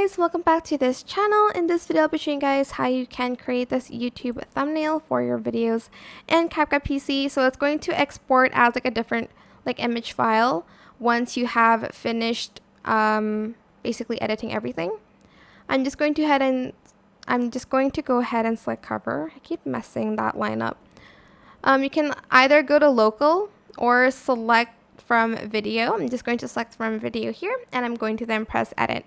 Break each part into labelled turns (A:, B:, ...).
A: guys, welcome back to this channel. In this video I'll be showing you guys how you can create this YouTube thumbnail for your videos in CapCut PC. So it's going to export as like a different image file once you have finished basically editing everything. I'm just going to go ahead and select cover. I keep messing that line up. You can either go to local or select from video. I'm just going to select from video here, and I'm going to then press edit.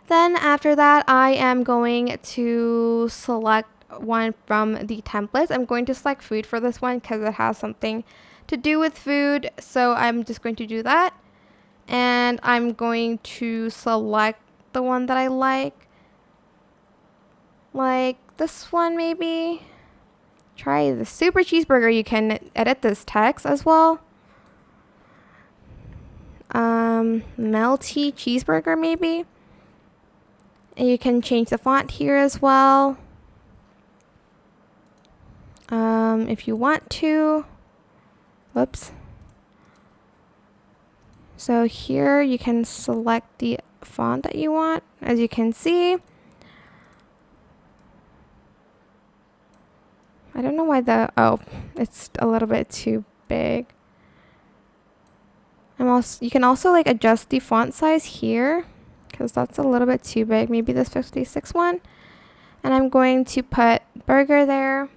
A: Then after that, I am going to select one from the templates. I'm going to select food for this one because it has something to do with food. So I'm just going to do that. And I'm going to select the one that I like this one maybe. Try the super cheeseburger. You can edit this text as well. Melty cheeseburger maybe. And you can change the font here as well. If you want to. Whoops. So here you can select the font that you want, as you can see. I don't know why it's a little bit too big. You can also adjust the font size here, because that's a little bit too big. Maybe this 56 one. And I'm going to put burger there.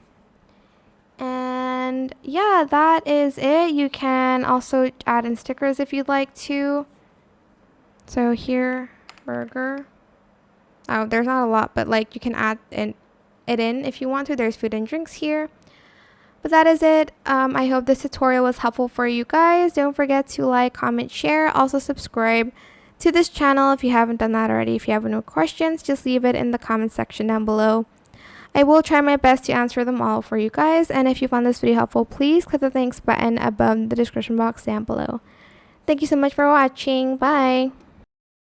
A: And yeah, that is it. You can also add in stickers if you'd like to. So here, burger. Oh, there's not a lot, but you can add it in if you want to. There's food and drinks here. But that is it. I hope this tutorial was helpful for you guys. Don't forget to like, comment, share. Also subscribe to this channel if you haven't done that already. If you have any questions, just leave it in the comment section down below. I will try my best to answer them all for you guys. And if you found this video helpful, please click the thanks button above the description box down below. Thank you so much for watching. Bye.